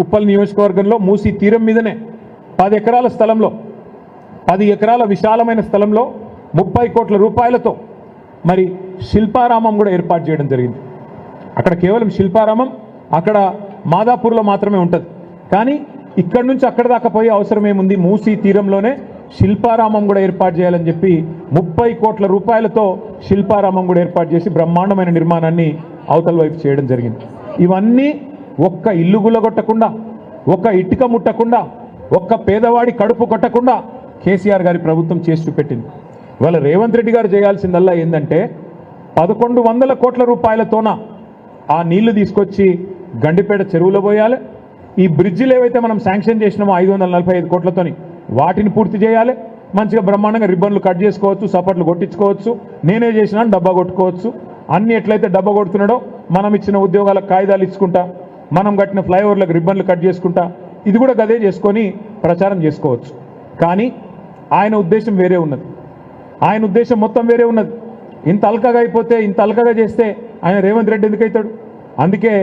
ఉప్పల్ నియోజకవర్గంలో మూసీ తీరం మీదనే 10 ఎకరాల స్థలంలో 10 ఎకరాల విశాలమైన స్థలంలో 30 కోట్ల రూపాయలతో మరి శిల్పారామం కూడా ఏర్పాటు చేయడం జరిగింది. అక్కడ కేవలం శిల్పారామం అక్కడ మాదాపూర్లో మాత్రమే ఉంటుంది. కానీ ఇక్కడ నుంచి అక్కడ దాకా పోయే అవసరం ఏముంది? మూసీ తీరంలోనే శిల్పారామం కూడా ఏర్పాటు చేయాలని చెప్పి 30 కోట్ల రూపాయలతో శిల్పారామం కూడా ఏర్పాటు చేసి బ్రహ్మాండమైన నిర్మాణాన్ని అవతల వైపు చేయడం జరిగింది. ఇవన్నీ ఒక్క ఇల్లు గుల్లగొట్టకుండా, ఒక్క ఇటుక ముట్టకుండా, ఒక్క పేదవాడి కడుపు కొట్టకుండా కేసీఆర్ గారి ప్రభుత్వం చేసి చూపెట్టింది. ఇవాళ రేవంత్ రెడ్డి గారు చేయాల్సిందల్లా ఏంటంటే 1100 కోట్ల రూపాయలతోన ఆ నీళ్లు తీసుకొచ్చి గండిపేట చెరువులో పోయాలి. ఈ బ్రిడ్జిలు ఏవైతే మనం శాంక్షన్ చేసినామో 545 కోట్లతోని వాటిని పూర్తి చేయాలి. మంచిగా బ్రహ్మాండంగా రిబ్బన్లు కట్ చేసుకోవచ్చు, సపోర్ట్లు కొట్టించుకోవచ్చు, నేనే చేసినా డబ్బా కొట్టుకోవచ్చు. అన్ని ఎట్లయితే డబ్బా కొడుతున్నాడో మనం ఇచ్చిన ఉద్యోగాలకు కాయిదాలు ఇచ్చుకుంటా, మనం కట్టిన ఫ్లైఓవర్లకు రిబ్బన్లు కట్ చేసుకుంటా, ఇది కూడా గదే చేసుకొని ప్రచారం చేసుకోవచ్చు. కానీ ఆయన ఉద్దేశం వేరే ఉన్నది. ఆయన ఉద్దేశం మొత్తం వేరే ఉన్నది. ఇంత అల్కగా అయిపోతే, ఇంత అల్కగా చేస్తే ఆయన రేవంత్ రెడ్డి ఎందుకు అవుతాడు? అందుకే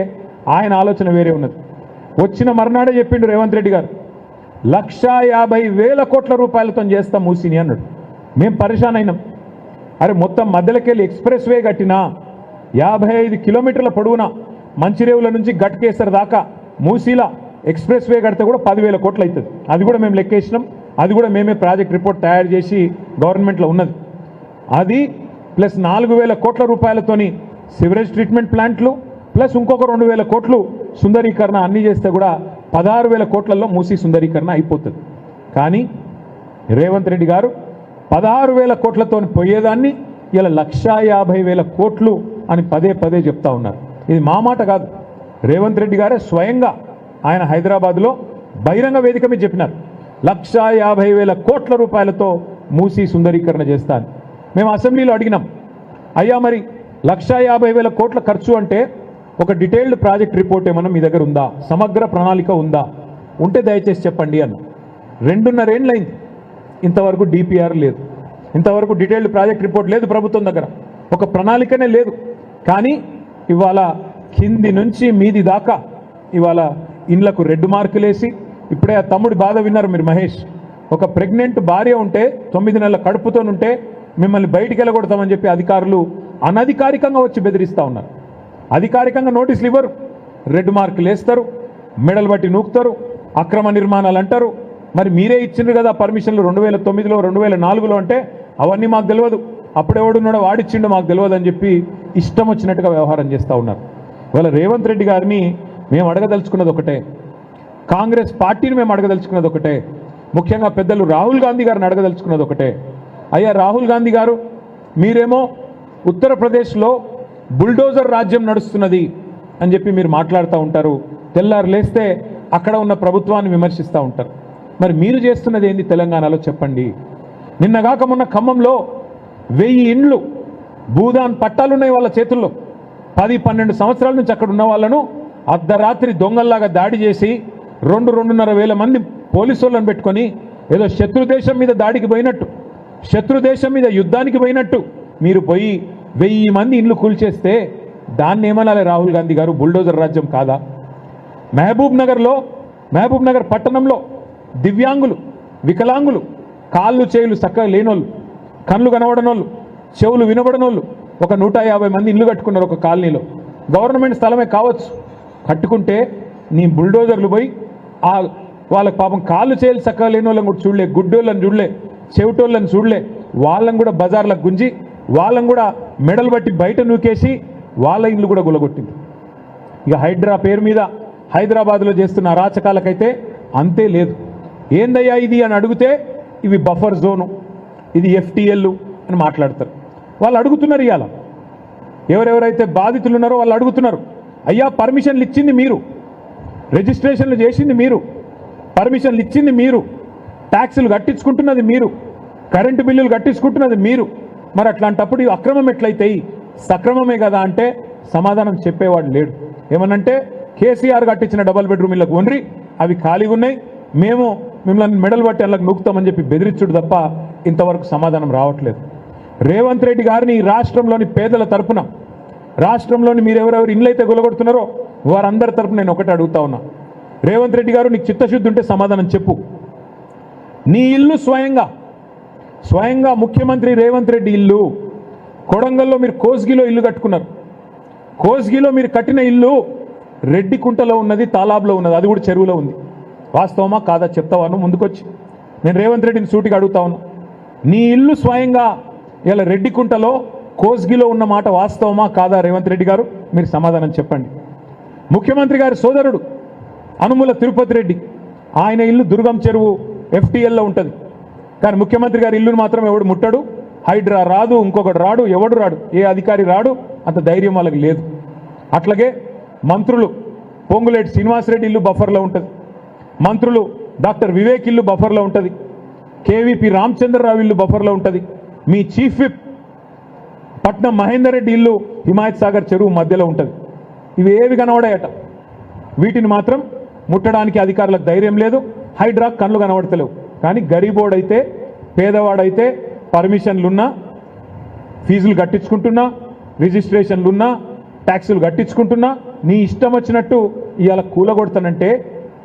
ఆయన ఆలోచన వేరే ఉన్నది. వచ్చిన మర్నాడే చెప్పిండు రేవంత్ రెడ్డి గారు 1,50,000 కోట్ల రూపాయలతో చేస్తాం మూసిని అన్నాడు. మేము పరిశాన్ అయినాం. అరే మొత్తం మధ్యలోకెళ్ళి ఎక్స్ప్రెస్ వే కట్టినా 55 కిలోమీటర్ల పొడవునా మంచిరేవుల నుంచి గట్కేసర్ దాకా మూసీలా ఎక్స్ప్రెస్ వే కడితే కూడా 10,000 కోట్లు అవుతుంది. అది కూడా మేము లెక్కేసినాం. అది కూడా మేమే ప్రాజెక్ట్ రిపోర్ట్ తయారు చేసి గవర్నమెంట్లో ఉన్నది. అది ప్లస్ 4,000 కోట్ల రూపాయలతోని సివరేజ్ ట్రీట్మెంట్ ప్లాంట్లు ప్లస్ ఇంకొక 2,000 కోట్లు సుందరీకరణ అన్నీ చేస్తే కూడా 16,000 కోట్లలో మూసీ సుందరీకరణ అయిపోతుంది. కానీ రేవంత్ రెడ్డి గారు 16,000 కోట్లతో పోయేదాన్ని ఇలా 1,50,000 కోట్లు అని పదే పదే చెప్తా ఉన్నారు. ఇది మా మాట కాదు, రేవంత్ రెడ్డి గారే స్వయంగా ఆయన హైదరాబాద్లో బహిరంగ వేదిక మీద చెప్పినారు 1,50,000 కోట్ల రూపాయలతో మూసీ సుందరీకరణ చేస్తాను. మేము అసెంబ్లీలో అడిగినాం, అయ్యా మరి 1,50,000 కోట్ల ఖర్చు అంటే ఒక డీటెయిల్డ్ ప్రాజెక్ట్ రిపోర్ట్ ఏమన్నా మీ దగ్గర ఉందా? సమగ్ర ప్రణాళిక ఉందా? ఉంటే దయచేసి చెప్పండి అన్న. 2.5 ఏళ్ళైంది, ఇంతవరకు డిపిఆర్ లేదు, ఇంతవరకు డీటెయిల్డ్ ప్రాజెక్ట్ రిపోర్ట్ లేదు ప్రభుత్వం దగ్గర, ఒక ప్రణాళికనే లేదు. కానీ ఇవాళ కింది నుంచి మీది దాకా ఇవాళ ఇండ్లకు రెడ్ మార్కులేసి, ఇప్పుడే ఆ తమ్ముడి బాధ విన్నారు మీరు మహేష్, ఒక ప్రెగ్నెంట్ భార్య ఉంటే 9 నెలల కడుపుతో ఉంటే మిమ్మల్ని బయటికి వెళ్ళగొడతామని చెప్పి అధికారులు అనధికారికంగా వచ్చి బెదిరిస్తూ ఉన్నారు. అధికారికంగా నోటీసులు ఇవ్వరు, రెడ్ మార్కులు వేస్తారు, మెడలు బట్టి నూకుతారు, అక్రమ నిర్మాణాలు అంటారు. మరి మీరే ఇచ్చిండ్రు కదా పర్మిషన్లు 2009లో 2004లో అంటే అవన్నీ మాకు తెలియదు, అప్పుడెవడున్నాడో వాడిచ్చిండో మాకు తెలియదు అని చెప్పి ఇష్టం వచ్చినట్టుగా వ్యవహారం చేస్తూ ఉన్నారు. ఇవాళ రేవంత్ రెడ్డి గారిని మేము అడగదలుచుకున్నది ఒకటే, కాంగ్రెస్ పార్టీని మేము అడగదలుచుకున్నది ఒకటే, ముఖ్యంగా పెద్దలు రాహుల్ గాంధీ గారిని అడగదలుచుకున్నది ఒకటే. అయ్యా రాహుల్ గాంధీ గారు, మీరేమో ఉత్తరప్రదేశ్లో బుల్డోజర్ రాజ్యం నడుస్తున్నది అని చెప్పి మీరు మాట్లాడుతూ ఉంటారు, తెల్లారు లేస్తే అక్కడ ఉన్న ప్రభుత్వాన్ని విమర్శిస్తూ ఉంటారు. మరి మీరు చేస్తున్నది ఏంది తెలంగాణలో చెప్పండి? నిన్నగాక మొన్న ఖమ్మంలో 1000 ఇండ్లు భూదాన్ పట్టాలున్నాయి వాళ్ళ చేతుల్లో. 10-12 సంవత్సరాల నుంచి అక్కడ ఉన్న వాళ్ళను అర్ధరాత్రి దొంగల్లాగా దాడి చేసి 2-2.5 వేల మంది పోలీసు వాళ్ళని పెట్టుకొని ఏదో శత్రుదేశం మీద దాడికి పోయినట్టు, శత్రుదేశం మీద యుద్ధానికి పోయినట్టు మీరు పోయి 1000 మంది ఇండ్లు కూల్చేస్తే దాన్ని ఏమనాలి రాహుల్ గాంధీ గారు? బుల్డోజర్ రాజ్యం కాదా? మహబూబ్ నగర్ పట్టణంలో దివ్యాంగులు, వికలాంగులు, కాళ్ళు చేయులు చక్కగా లేనోళ్ళు, కళ్ళు కనబడనోళ్ళు, చెవులు వినబడనోళ్ళు ఒక 150 మంది ఇల్లు కట్టుకున్నారు ఒక కాలనీలో. గవర్నమెంట్ స్థలమే కావచ్చు, కట్టుకుంటే నీ బుల్డోజర్లు పోయి ఆ వాళ్ళకి పాపం కాళ్ళు చేయులు చక్కగా లేని వాళ్ళని కూడా చూడలే, గుడ్డోళ్ళని చూడలే, చెవిటోళ్ళని చూడలే, వాళ్ళని కూడా బజార్లకు గుంజి వాళ్ళని కూడా మెడలు బట్టి బయట నూకేసి వాళ్ళ ఇండ్లు కూడా గులగొట్టింది. ఇక హైడ్రా పేరు మీద హైదరాబాద్లో చేస్తున్న అరాచకాలకైతే అంతే లేదు. ఏందయ్యా ఇది అని అడిగితే ఇవి బఫర్ జోను, ఇది FTL అని మాట్లాడతారు. వాళ్ళు అడుగుతున్నారు, ఇవాళ ఎవరెవరైతే బాధితులు ఉన్నారో వాళ్ళు అడుగుతున్నారు, అయ్యా పర్మిషన్లు ఇచ్చింది మీరు, రిజిస్ట్రేషన్లు చేసింది మీరు, పర్మిషన్లు ఇచ్చింది మీరు, ట్యాక్సులు కట్టించుకుంటున్నది మీరు, కరెంటు బిల్లులు కట్టించుకుంటున్నది మీరు, మరి అట్లాంటప్పుడు అక్రమం ఎట్లయితాయి? సక్రమమే కదా అంటే సమాధానం చెప్పేవాడు లేడు. ఏమనంటే కేసీఆర్ కట్టించిన డబల్ బెడ్రూమ్ ఇళ్ళకు ఉండ్రి, అవి ఖాళీగా ఉన్నాయి, మేము మిమ్మల్ని మెడల్ బట్టి అలా నూకుతామని చెప్పి బెదిరించుడు తప్ప ఇంతవరకు సమాధానం రావట్లేదు. రేవంత్ రెడ్డి గారిని రాష్ట్రంలోని పేదల తరపున, రాష్ట్రంలోని మీరు ఎవరెవరు ఇళ్ళైతే గొలగొడుతున్నారో వారందరి తరపున నేను ఒకటి అడుగుతా ఉన్నా, రేవంత్ రెడ్డి గారు నీకు చిత్తశుద్ధి ఉంటే సమాధానం చెప్పు. నీ ఇల్లు స్వయంగా ముఖ్యమంత్రి రేవంత్ రెడ్డి ఇల్లు కొడంగల్లో మీరు కోస్గిలో ఇల్లు కట్టుకున్నారు. కోస్గిలో మీరు కట్టిన ఇల్లు రెడ్డికుంటలో ఉన్నది, తాలాబ్లో ఉన్నది, అది కూడా చెరువులో ఉంది. వాస్తవమా కాదా చెప్తావాను ముందుకొచ్చి? నేను రేవంత్ రెడ్డిని సూటిగా అడుగుతా ఉన్నా. నీ ఇల్లు స్వయంగా ఇలా రెడ్డికుంటలో కోస్గిలో ఉన్న మాట వాస్తవమా కాదా రేవంత్ రెడ్డి గారు? మీరు సమాధానం చెప్పండి. ముఖ్యమంత్రి గారి సోదరుడు అనుముల తిరుపతి రెడ్డి, ఆయన ఇల్లు దుర్గం చెరువు FTLలో ఉంటుంది. కానీ ముఖ్యమంత్రి గారి ఇల్లును మాత్రం ఎవడు ముట్టడు. హైడ్రా రాదు, ఇంకొకటి రాడు, ఎవడు రాడు, ఏ అధికారి రాడు, అంత ధైర్యం వాళ్ళకి లేదు. అట్లాగే మంత్రులు పొంగులేటి శ్రీనివాసరెడ్డి ఇల్లు బఫర్లో ఉంటుంది, మంత్రులు డాక్టర్ వివేక్ ఇల్లు బఫర్లో ఉంటుంది, KVP రామచంద్రరావు ఇల్లు బఫర్లో ఉంటుంది, మీ చీఫ్ విప్ పట్నం మహేందర్ రెడ్డి ఇల్లు హిమాయత్ సాగర్ చెరువు మధ్యలో ఉంటుంది. ఇవి ఏవి కనబడాయట, వీటిని మాత్రం ముట్టడానికి అధికారులకు ధైర్యం లేదు. హైడ్రా కళ్ళు కనబడతలేవు. కానీ గరీబోడైతే పేదవాడైతే పర్మిషన్లున్నా, ఫీజులు కట్టించుకుంటున్నా, రిజిస్ట్రేషన్లున్నా, ట్యాక్సులు కట్టించుకుంటున్నా, నీ ఇష్టం వచ్చినట్టు ఇవాళ కూలగొడతానంటే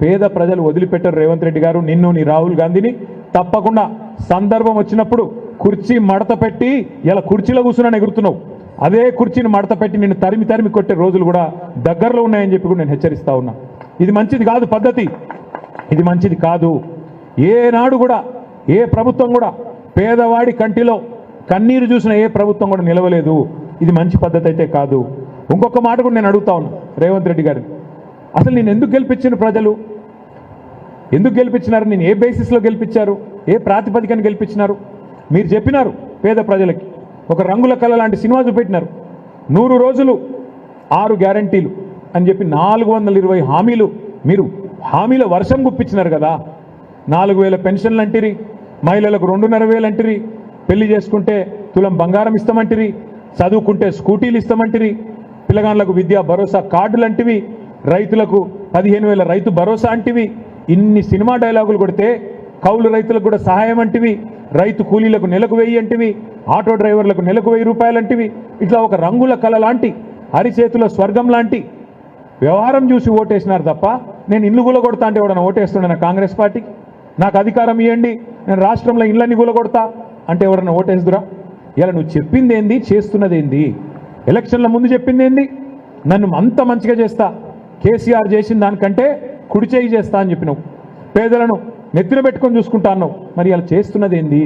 పేద ప్రజలు వదిలిపెట్టారు. రేవంత్ రెడ్డి గారు నిన్ను, నీ రాహుల్ గాంధీని తప్పకుండా సందర్భం వచ్చినప్పుడు కుర్చీ మడత పెట్టి, ఇలా కుర్చీలో కూర్చున్నాను ఎగురుతున్నావు, అదే కుర్చీని మడత పెట్టి నిన్ను తరిమి తరిమి కొట్టే రోజులు కూడా దగ్గరలో ఉన్నాయని చెప్పి కూడా నేను హెచ్చరిస్తా ఉన్నా. ఇది మంచిది కాదు పద్ధతి, ఇది మంచిది కాదు. ఏనాడు కూడా ఏ ప్రభుత్వం కూడా పేదవాడి కంటిలో కన్నీరు చూసిన ఏ ప్రభుత్వం కూడా నిలవలేదు. ఇది మంచి పద్ధతి అయితే కాదు. ఇంకొక మాట కూడా నేను అడుగుతా ఉన్నా రేవంత్ రెడ్డి గారిని, అసలు నేను ఎందుకు గెలిపించిన ప్రజలు? ఎందుకు గెలిపించినారు? నేను ఏ బేసిస్లో గెలిపించారు? ఏ ప్రాతిపదికన గెలిపించినారు? మీరు చెప్పినారు పేద ప్రజలకి ఒక రంగుల కళ లాంటి సినిమా చూపెట్టినారు. 100 రోజులు 6 గ్యారంటీలు అని చెప్పి 420 హామీలు, మీరు హామీల వర్షం గుప్పించినారు కదా. 4000 పెన్షన్లు అంటిరి, మహిళలకు 2,500 అంటిరి, పెళ్లి చేసుకుంటే తులం బంగారం ఇస్తామంటిరి, చదువుకుంటే స్కూటీలు ఇస్తామంటిరి, పిల్లగాళ్ళకు విద్యా భరోసా కార్డులు అంటివి, రైతులకు 15,000 రైతు భరోసా అంటివి. ఇన్ని సినిమా డైలాగులు కొడితే కౌలు రైతులకు కూడా సహాయం అంటివి, రైతు కూలీలకు నెలకు 1000 అంటివి, ఆటో డ్రైవర్లకు నెలకు 1000 రూపాయలు అంటివి. ఇట్లా ఒక రంగుల కళ లాంటి, అరిచేతుల స్వర్గం లాంటి వ్యవహారం చూసి ఓటేసినారు తప్ప, నేను ఇల్లు కూలగొడతా అంటే ఎవడన్నా ఓటేస్తుండే నా కాంగ్రెస్ పార్టీకి? నాకు అధికారం ఇవ్వండి, నేను రాష్ట్రంలో ఇళ్ళని కూలగొడతా అంటే ఎవడన్నా ఓటేస్తురా? ఇలా నువ్వు చెప్పింది ఏంది, చేస్తున్నది ఏంది? ఎలక్షన్ల ముందు చెప్పింది ఏంది? నన్ను అంత మంచిగా చేస్తా, కేసీఆర్ చేసిన దానికంటే కుడి చేయి చేస్తా అని చెప్పినావు. పేదలను నెత్తిన పెట్టుకొని చూసుకుంటా అన్నావు. మరి అలా చేస్తున్నది ఏంది?